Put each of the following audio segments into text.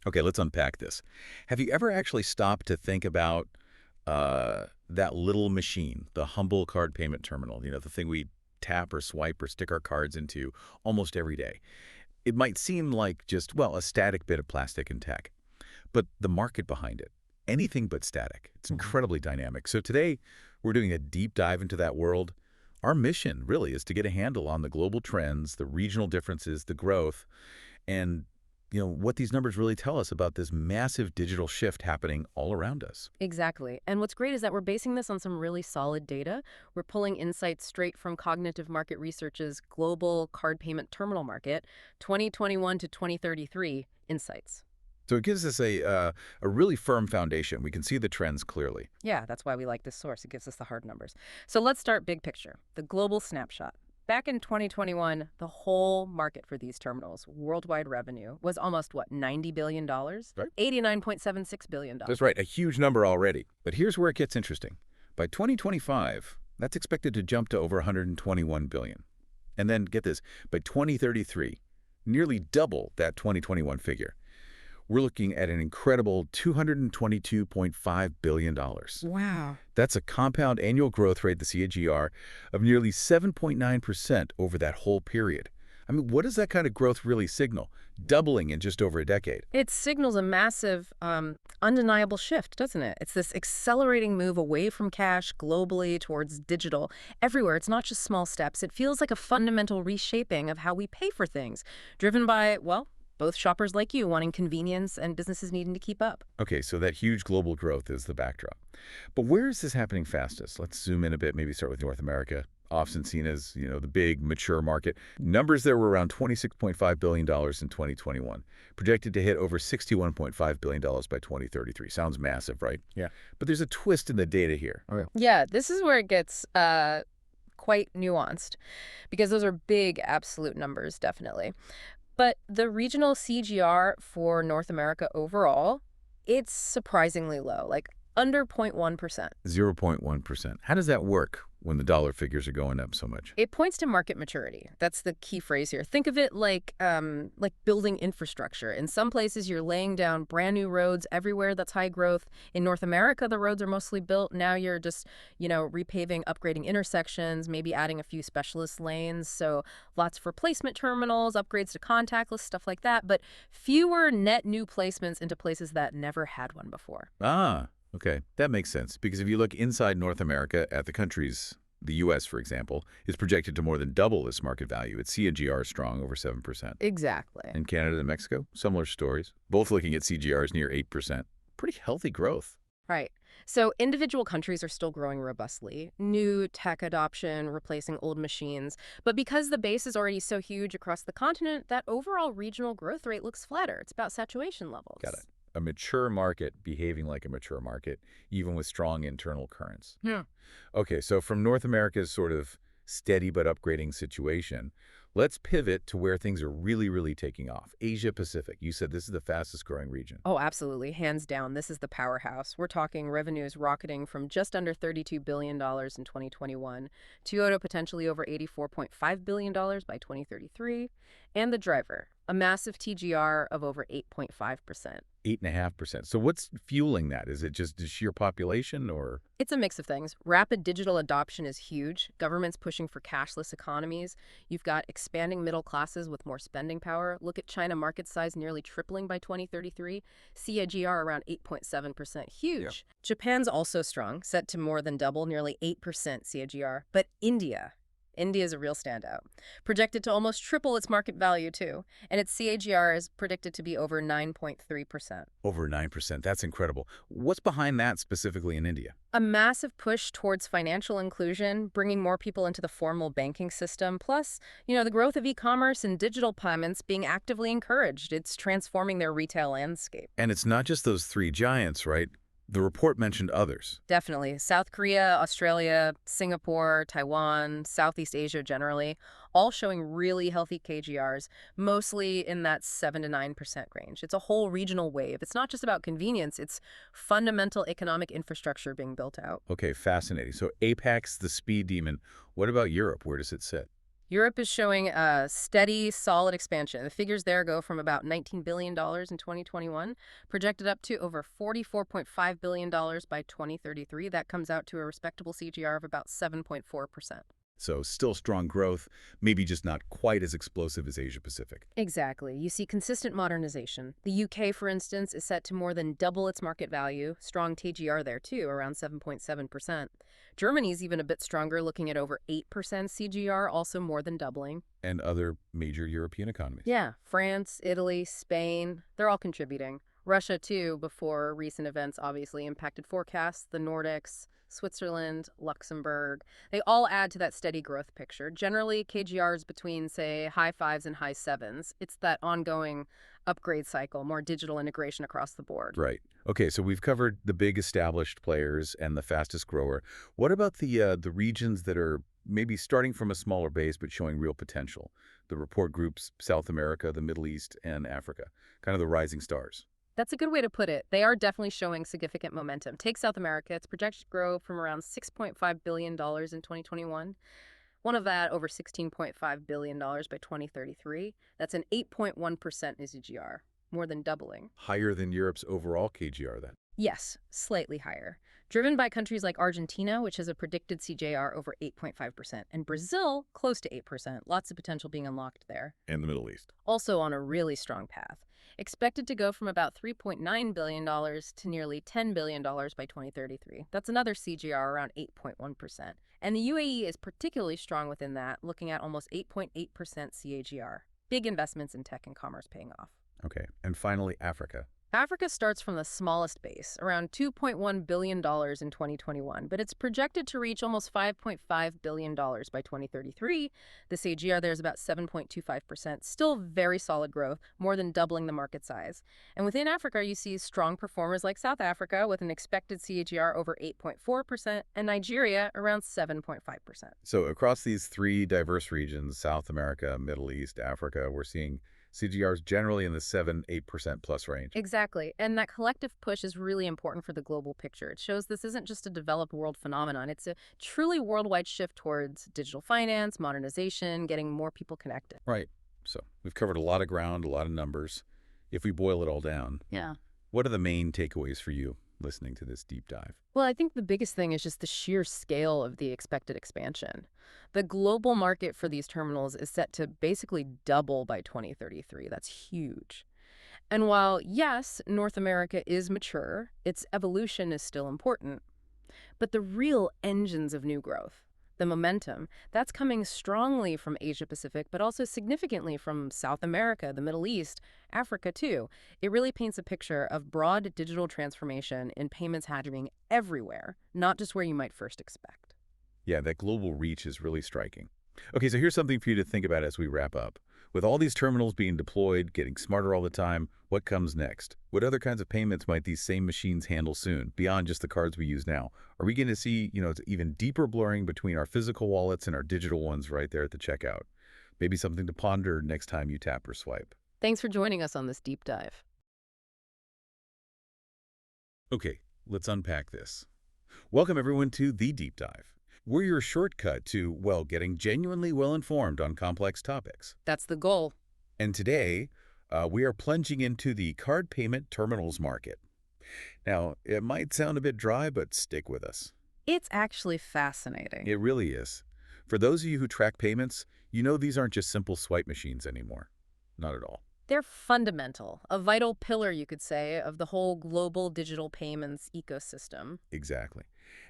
Okay, let's unpack this. Have you ever actually stopped to think about that little machine, the humble card payment terminal, the thing we tap or swipe or stick our cards into almost every day? It might seem like just, well, a static bit of plastic and tech, but the market behind it, anything but static. It's Mhm. incredibly dynamic. So today, we're doing a deep dive into that world. Our mission really is to get a handle on the global trends, the regional differences, the growth, and what these numbers really tell us about this massive digital shift happening all around us. Exactly. And what's great is that we're basing this on some really solid data. We're pulling insights straight from Cognitive Market Research's Global Card Payment Terminal Market, 2021 to 2033 insights. So it gives us a really firm foundation. We can see the trends clearly. Yeah, that's why we like this source. It gives us the hard numbers. So let's start big picture, the global snapshot. Back in 2021, the whole market for these terminals, worldwide revenue, was almost what, $90 billion? Right. $89.76 billion. That's right, a huge number already. But here's where it gets interesting. By 2025, that's expected to jump to over 121 billion. And then get this, by 2033, nearly double that 2021 figure. We're looking at an incredible $222.5 billion. Wow. That's a compound annual growth rate, the CAGR, of nearly 7.9% over that whole period. I mean, what does that kind of growth really signal? Doubling in just over a decade. It signals a massive, undeniable shift, doesn't it? It's this accelerating move away from cash globally towards digital. Everywhere, it's not just small steps. It feels like a fundamental reshaping of how we pay for things, driven by, well, both shoppers like you wanting convenience and businesses needing to keep up. Okay, so that huge global growth is the backdrop. But where is this happening fastest? Let's zoom in a bit, maybe start with North America, often seen as, the big mature market. Numbers there were around $26.5 billion in 2021, projected to hit over $61.5 billion by 2033. Sounds massive, right? Yeah. But there's a twist in the data here. Oh, yeah. Yeah, this is where it gets quite nuanced because those are big absolute numbers, definitely. But the regional CGR for North America overall, it's surprisingly low, like under 0.1%. 0.1%. How does that work when the dollar figures are going up so much? It points to market maturity. That's the key phrase here. Think of it like building infrastructure. In some places, you're laying down brand new roads everywhere that's high growth. In North America, the roads are mostly built. Now you're just, repaving, upgrading intersections, maybe adding a few specialist lanes. So lots of replacement terminals, upgrades to contactless, stuff like that. But fewer net new placements into places that never had one before. Ah, okay. That makes sense. Because if you look inside North America at the countries, the U.S., for example, is projected to more than double this market value. Its CAGR is strong, over 7%. Exactly. In Canada and Mexico, similar stories, both looking at CGRs near 8%. Pretty healthy growth. Right. So individual countries are still growing robustly, new tech adoption replacing old machines. But because the base is already so huge across the continent, that overall regional growth rate looks flatter. It's about saturation levels. Got it. A mature market behaving like a mature market, even with strong internal currents. Yeah. Okay, so from North America's sort of steady but upgrading situation, let's pivot to where things are really, really taking off. Asia Pacific. You said this is the fastest growing region. Oh, absolutely. Hands down, this is the powerhouse. We're talking revenues rocketing from just under $32 billion in 2021 to potentially over $84.5 billion by 2033. And the driver, a massive TGR of over 8.5%. 8.5%. So what's fueling that? Is it just the sheer population or? It's a mix of things. Rapid digital adoption is huge. Governments pushing for cashless economies. You've got expanding middle classes with more spending power. Look at China market size nearly tripling by 2033. CAGR around 8.7%. Huge. Yeah. Japan's also strong, set to more than double, nearly 8% CAGR. But India is a real standout. Projected to almost triple its market value, too. And its CAGR is predicted to be over 9.3%. Over 9%. That's incredible. What's behind that specifically in India? A massive push towards financial inclusion, bringing more people into the formal banking system. Plus, the growth of e-commerce and digital payments being actively encouraged. It's transforming their retail landscape. And it's not just those three giants, right? The report mentioned others. Definitely. South Korea, Australia, Singapore, Taiwan, Southeast Asia generally, all showing really healthy KGRs, mostly in that 7 to 9% range. It's a whole regional wave. It's not just about convenience. It's fundamental economic infrastructure being built out. Okay, fascinating. So APAC's the speed demon. What about Europe? Where does it sit? Europe is showing a steady, solid expansion. The figures there go from about $19 billion in 2021, projected up to over $44.5 billion by 2033. That comes out to a respectable CGR of about 7.4%. So still strong growth, maybe just not quite as explosive as Asia Pacific. Exactly. You see consistent modernization. The UK, for instance, is set to more than double its market value. Strong TGR there, too, around 7.7%. Germany's even a bit stronger, looking at over 8% CGR, also more than doubling. And other major European economies. Yeah, France, Italy, Spain, they're all contributing. Russia, too, before recent events obviously impacted forecasts, the Nordics, Switzerland, Luxembourg. They all add to that steady growth picture. Generally, KGR is between, say, high fives and high sevens. It's that ongoing upgrade cycle, more digital integration across the board. Right. Okay, so we've covered the big established players and the fastest grower. What about the regions that are maybe starting from a smaller base but showing real potential? The report groups South America, the Middle East, and Africa, kind of the rising stars. That's a good way to put it. They are definitely showing significant momentum. Take South America. It's projected to grow from around $6.5 billion in 2021. One of that, over $16.5 billion by 2033. That's an 8.1% CGR, more than doubling. Higher than Europe's overall KGR then. Yes, slightly higher. Driven by countries like Argentina, which has a predicted CJR over 8.5%, and Brazil, close to 8%. Lots of potential being unlocked there. And the Middle East. Also on a really strong path. Expected to go from about $3.9 billion to nearly $10 billion by 2033. That's another CGR around 8.1%. And the UAE is particularly strong within that, looking at almost 8.8% CAGR. Big investments in tech and commerce paying off. Okay, and finally, Africa. Africa starts from the smallest base, around $2.1 billion in 2021, but it's projected to reach almost $5.5 billion by 2033. The CAGR there is about 7.25%, still very solid growth, more than doubling the market size. And within Africa, you see strong performers like South Africa with an expected CAGR over 8.4% and Nigeria around 7.5%. So across these three diverse regions, South America, Middle East, Africa, we're seeing CGRs generally in the 7–8% plus range. Exactly. And that collective push is really important for the global picture. It shows this isn't just a developed world phenomenon. It's a truly worldwide shift towards digital finance, modernization, getting more people connected. Right. So we've covered a lot of ground, a lot of numbers. If we boil it all down, Yeah. what are the main takeaways for you listening to this deep dive? Well, I think the biggest thing is just the sheer scale of the expected expansion. The global market for these terminals is set to basically double by 2033. That's huge. And while, yes, North America is mature, its evolution is still important. But the real engines of new growth, the momentum, that's coming strongly from Asia Pacific, but also significantly from South America, the Middle East, Africa too. It really paints a picture of broad digital transformation in payments happening everywhere, not just where you might first expect. Yeah, that global reach is really striking. Okay, so here's something for you to think about as we wrap up. With all these terminals being deployed, getting smarter all the time, what comes next? What other kinds of payments might these same machines handle soon, beyond just the cards we use now? Are we going to see, it's even deeper blurring between our physical wallets and our digital ones right there at the checkout? Maybe something to ponder next time you tap or swipe. Thanks for joining us on this deep dive. Okay, let's unpack this. Welcome everyone to The Deep Dive. We're your shortcut to, well, getting genuinely well-informed on complex topics. That's the goal. And today, we are plunging into the card payment terminals market. Now, it might sound a bit dry, but stick with us. It's actually fascinating. It really is. For those of you who track payments, you know these aren't just simple swipe machines anymore. Not at all. They're fundamental, a vital pillar, you could say, of the whole global digital payments ecosystem. Exactly.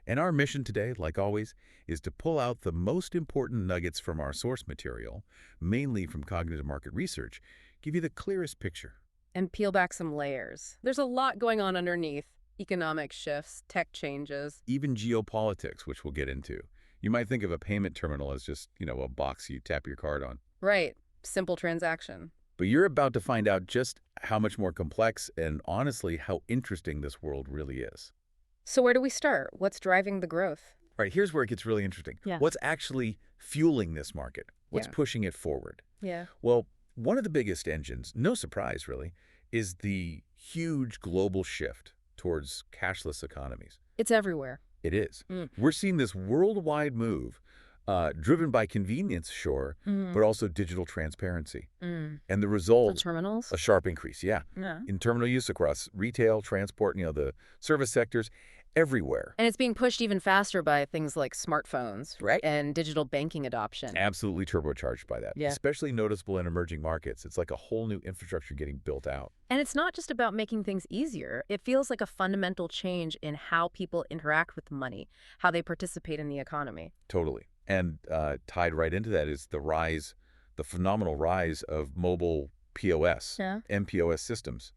And our mission today, like always, is to pull out the most important nuggets from our source material, mainly from cognitive market research, give you the clearest picture. And peel back some layers. There's a lot going on underneath. Economic shifts, tech changes. Even geopolitics, which we'll get into. You might think of a payment terminal as just, a box you tap your card on. Right. Simple transaction. But you're about to find out just how much more complex and honestly how interesting this world really is. So where do we start? What's driving the growth? All right, here's where it gets really interesting. Yeah. What's actually fueling this market? What's pushing it forward? Yeah. Well, one of the biggest engines, no surprise really, is the huge global shift towards cashless economies. It's everywhere. It is. We're seeing this worldwide move Driven by convenience, sure, Mm. but also digital transparency. Mm. And the For result, terminals? a sharp increase, yeah, Yeah. in terminal use across retail, transport, the service sectors, everywhere. And it's being pushed even faster by things like smartphones Right. and digital banking adoption. Absolutely turbocharged by that, Yeah. especially noticeable in emerging markets. It's like a whole new infrastructure getting built out. And it's not just about making things easier. It feels like a fundamental change in how people interact with money, how they participate in the economy. Totally. And tied right into that is the phenomenal rise of mobile POS, Yeah. MPOS systems,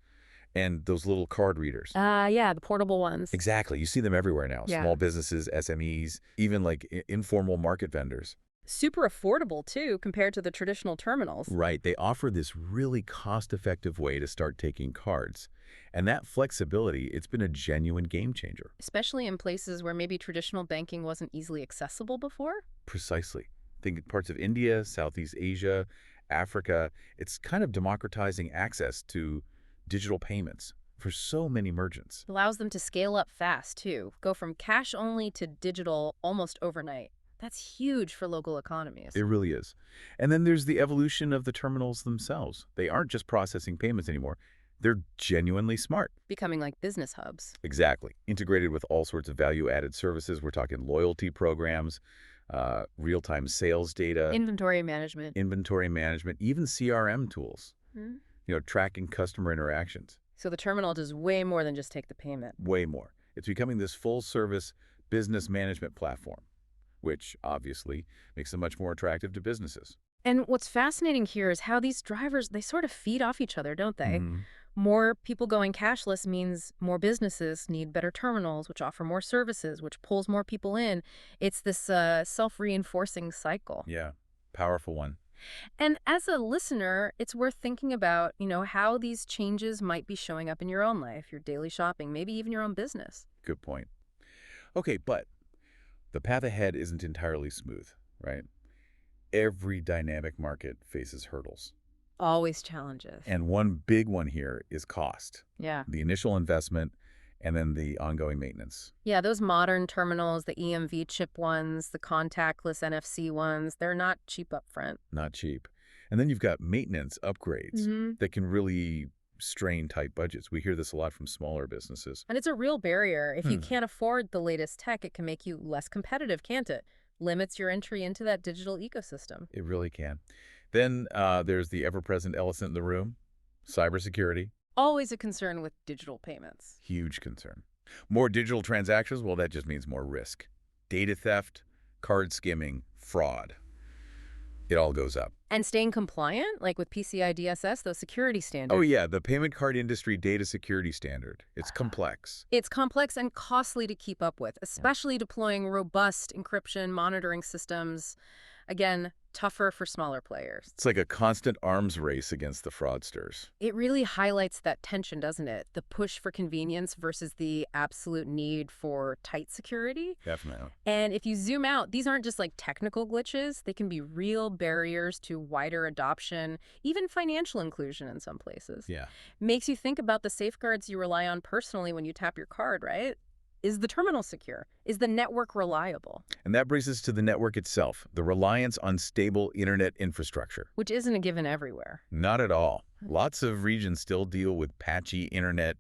and those little card readers. Yeah, the portable ones. Exactly. You see them everywhere now. Yeah. Small businesses, SMEs, even like informal market vendors. Super affordable, too, compared to the traditional terminals. Right. They offer this really cost-effective way to start taking cards. And that flexibility, it's been a genuine game changer. Especially in places where maybe traditional banking wasn't easily accessible before. Precisely. Think parts of India, Southeast Asia, Africa. It's kind of democratizing access to digital payments for so many merchants. Allows them to scale up fast, too. Go from cash only to digital almost overnight. That's huge for local economies. It really is. And then there's the evolution of the terminals themselves. They aren't just processing payments anymore. They're genuinely smart. Becoming like business hubs. Exactly. Integrated with all sorts of value-added services. We're talking loyalty programs, real-time sales data, Inventory management. inventory management, even CRM tools, Hmm. tracking customer interactions. So the terminal does way more than just take the payment. Way more. It's becoming this full-service business management platform, which obviously makes them much more attractive to businesses. And what's fascinating here is how these drivers, they sort of feed off each other, don't they? Mhm. More people going cashless means more businesses need better terminals, which offer more services, which pulls more people in. It's this self-reinforcing cycle. Yeah, powerful one. And as a listener, it's worth thinking about, how these changes might be showing up in your own life, your daily shopping, maybe even your own business. Good point. Okay, but the path ahead isn't entirely smooth, right? Every dynamic market faces hurdles. Always challenges. And one big one here is cost. Yeah. The initial investment and then the ongoing maintenance. Yeah, those modern terminals, the EMV chip ones, the contactless NFC ones, they're not cheap up front. Not cheap. And then you've got maintenance upgrades Mm-hmm. that can really strain tight budgets. We hear this a lot from smaller businesses. And it's a real barrier. If you Hmm. can't afford the latest tech, it can make you less competitive, can't it? Limits your entry into that digital ecosystem. It really can. Then there's the ever-present elephant in the room, cybersecurity. Always a concern with digital payments. Huge concern. More digital transactions, well, that just means more risk. Data theft, card skimming, fraud. It all goes up. And staying compliant, like with PCI DSS, those security standards. Oh, yeah, the payment card industry data security standard. It's complex. It's complex and costly to keep up with, especially deploying robust encryption monitoring systems. Again, tougher for smaller players. It's like a constant arms race against the fraudsters. It really highlights that tension, doesn't it? The push for convenience versus the absolute need for tight security. Definitely. And if you zoom out, these aren't just like technical glitches. They can be real barriers to wider adoption, even financial inclusion in some places. Yeah. Makes you think about the safeguards you rely on personally when you tap your card, right? Is the terminal secure? Is the network reliable? And that brings us to the network itself, the reliance on stable internet infrastructure. Which isn't a given everywhere. Not at all. Lots of regions still deal with patchy internet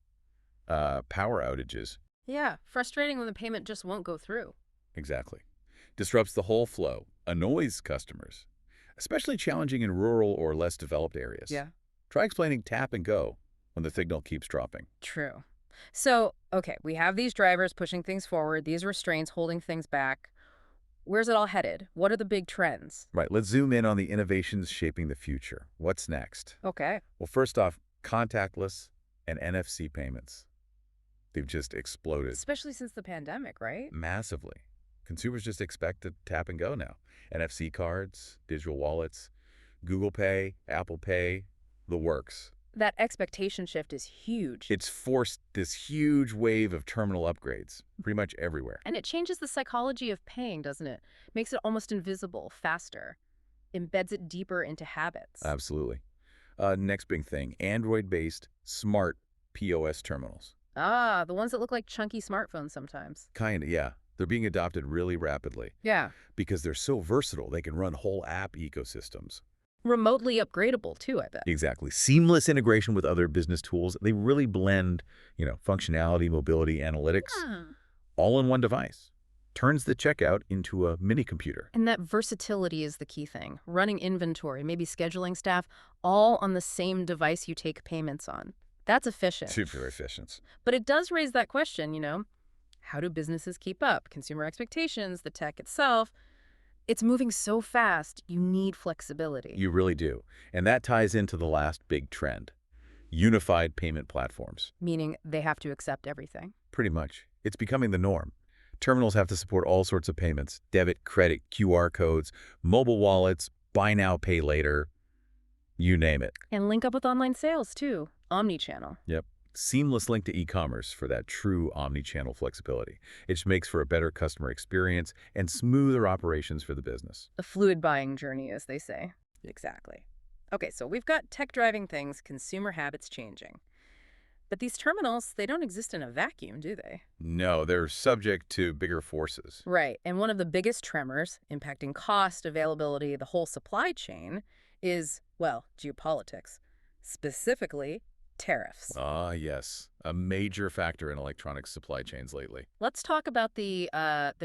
power outages. Yeah, frustrating when the payment just won't go through. Exactly. Disrupts the whole flow, annoys customers, especially challenging in rural or less developed areas. Yeah. Try explaining tap and go when the signal keeps dropping. True. So, okay, we have these drivers pushing things forward, these restraints holding things back. Where's it all headed? What are the big trends? Right, let's zoom in on the innovations shaping the future. What's next? Okay. Well, first off, contactless and NFC payments. They've just exploded Especially since the pandemic, right? massively. Consumers just expect to tap and go now. NFC cards, digital wallets, Google Pay, Apple Pay, the works. That expectation shift is huge. It's forced this huge wave of terminal upgrades pretty much everywhere. And it changes the psychology of paying, doesn't it? Makes it almost invisible, faster. Embeds it deeper into habits. Absolutely. Next big thing, Android-based smart POS terminals. The ones that look like chunky smartphones sometimes. Kind of, yeah. They're being adopted really rapidly Yeah. because they're so versatile. They can run whole app ecosystems. Remotely upgradable, too, I bet. Exactly. Seamless integration with other business tools. They really blend, functionality, mobility, analytics, Hmm. all in one device. Turns the checkout into a mini computer. And that versatility is the key thing. Running inventory, maybe scheduling staff, all on the same device you take payments on. That's efficient. Super efficient. But it does raise that question, how do businesses keep up? Consumer expectations, the tech itself. It's moving so fast, you need flexibility. You really do. And that ties into the last big trend, unified payment platforms. Meaning they have to accept everything. Pretty much. It's becoming the norm. Terminals have to support all sorts of payments, debit, credit, QR codes, mobile wallets, buy now, pay later, you name it. And link up with online sales, too. Omnichannel. Yep. Seamless link to e-commerce for that true omni-channel flexibility. It just makes for a better customer experience and smoother operations for the business. A fluid buying journey, as they say. Exactly. Okay, so we've got tech driving things, consumer habits changing. But these terminals, they don't exist in a vacuum, do they? No, they're subject to bigger forces. Right. And one of the biggest tremors impacting cost, availability, the whole supply chain is, well, geopolitics. Specifically, tariffs. Ah, yes. A major factor in electronic supply chains lately. Let's talk about the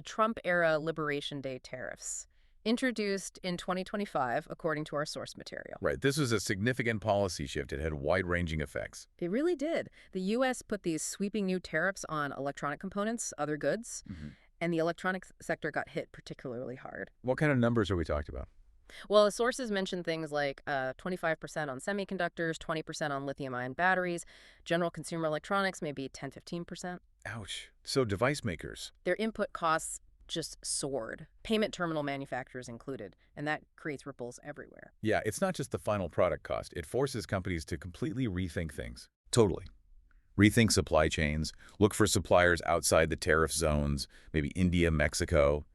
Trump-era Liberation Day tariffs, introduced in 2025, according to our source material. Right. This was a significant policy shift. It had wide-ranging effects. It really did. The U.S. put these sweeping new tariffs on electronic components, other goods, and the electronics sector got hit particularly hard. What kind of numbers are we talking about? Well, the sources mention things like 25% on semiconductors, 20% on lithium-ion batteries, general consumer electronics, maybe 10–15%. Ouch. So device makers. Their input costs just soared, payment terminal manufacturers included, and that creates ripples everywhere. Yeah, it's not just the final product cost. It forces companies to completely rethink things. Totally. Rethink supply chains, look for suppliers outside the tariff zones, maybe India, Mexico.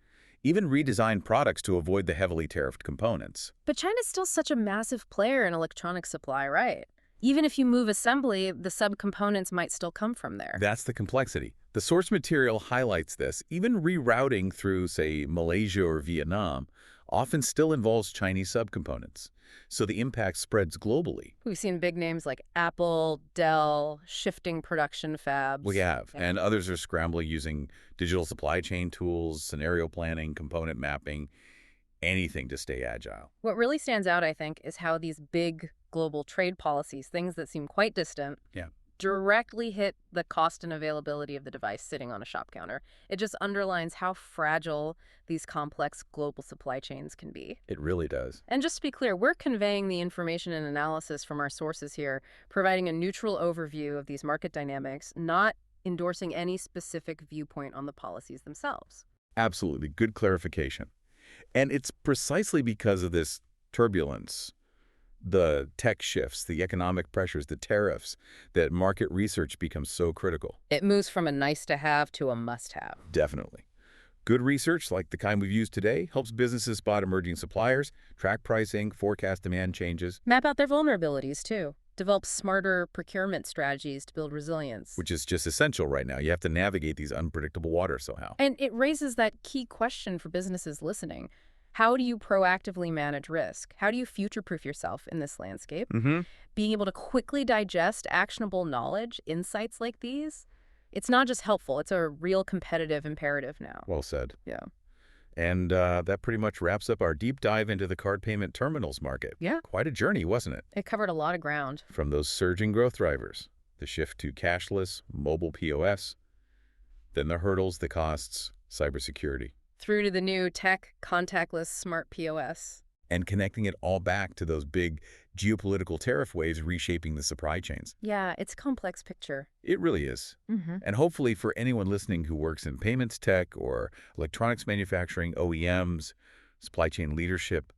Even redesign products to avoid the heavily tariffed components. But China's still such a massive player in electronic supply, right? Even if you move assembly, the subcomponents might still come from there. That's the complexity. The source material highlights this. Even rerouting through, say, Malaysia or Vietnam often still involves Chinese subcomponents. So the impact spreads globally. We've seen big names like Apple, Dell, shifting production fabs. We have, and others are scrambling using digital supply chain tools, scenario planning, component mapping, anything to stay agile. What really stands out, I think, is how these big global trade policies, things that seem quite distant, directly hit the cost and availability of the device sitting on a shop counter. It just underlines how fragile these complex global supply chains can be. It really does. And just to be clear, we're conveying the information and analysis from our sources here, providing a neutral overview of these market dynamics, not endorsing any specific viewpoint on the policies themselves. Absolutely. Good clarification. And it's precisely because of this turbulence, the tech shifts, the economic pressures, the tariffs, that market research becomes so critical. It moves from a nice-to-have to a must-have. Definitely. Good research, like the kind we've used today, helps businesses spot emerging suppliers, track pricing, forecast demand changes. Map out their vulnerabilities, too. Develop smarter procurement strategies to build resilience. Which is just essential right now. You have to navigate these unpredictable waters somehow. And it raises that key question for businesses listening. How do you proactively manage risk? How do you future-proof yourself in this landscape? Being able to quickly digest actionable knowledge, insights like these, it's not just helpful, it's a real competitive imperative now. Well said. Yeah. And that pretty much wraps up our deep dive into the card payment terminals market. Yeah. Quite a journey, wasn't it? It covered a lot of ground. From those surging growth drivers, the shift to cashless, mobile POS, then the hurdles, the costs, cybersecurity. Through to the new tech, contactless, smart POS. And connecting it all back to those big geopolitical tariff waves reshaping the supply chains. Yeah, it's a complex picture. It really is. And hopefully for anyone listening who works in payments tech or electronics manufacturing, OEMs, supply chain leadership,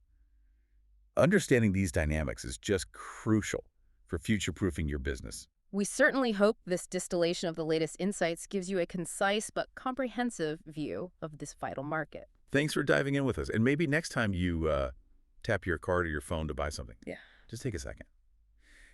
understanding these dynamics is just crucial for future-proofing your business. We certainly hope this distillation of the latest insights gives you a concise but comprehensive view of this vital market. Thanks for diving in with us. And maybe next time you tap your card or your phone to buy something, Yeah. just take a second.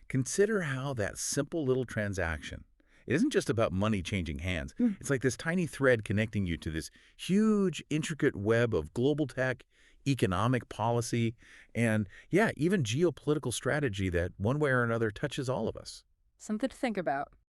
Consider how that simple little transaction it isn't just about money changing hands. Mm. It's like this tiny thread connecting you to this huge, intricate web of global tech, economic policy, and, yeah, even geopolitical strategy that one way or another touches all of us. Something to think about.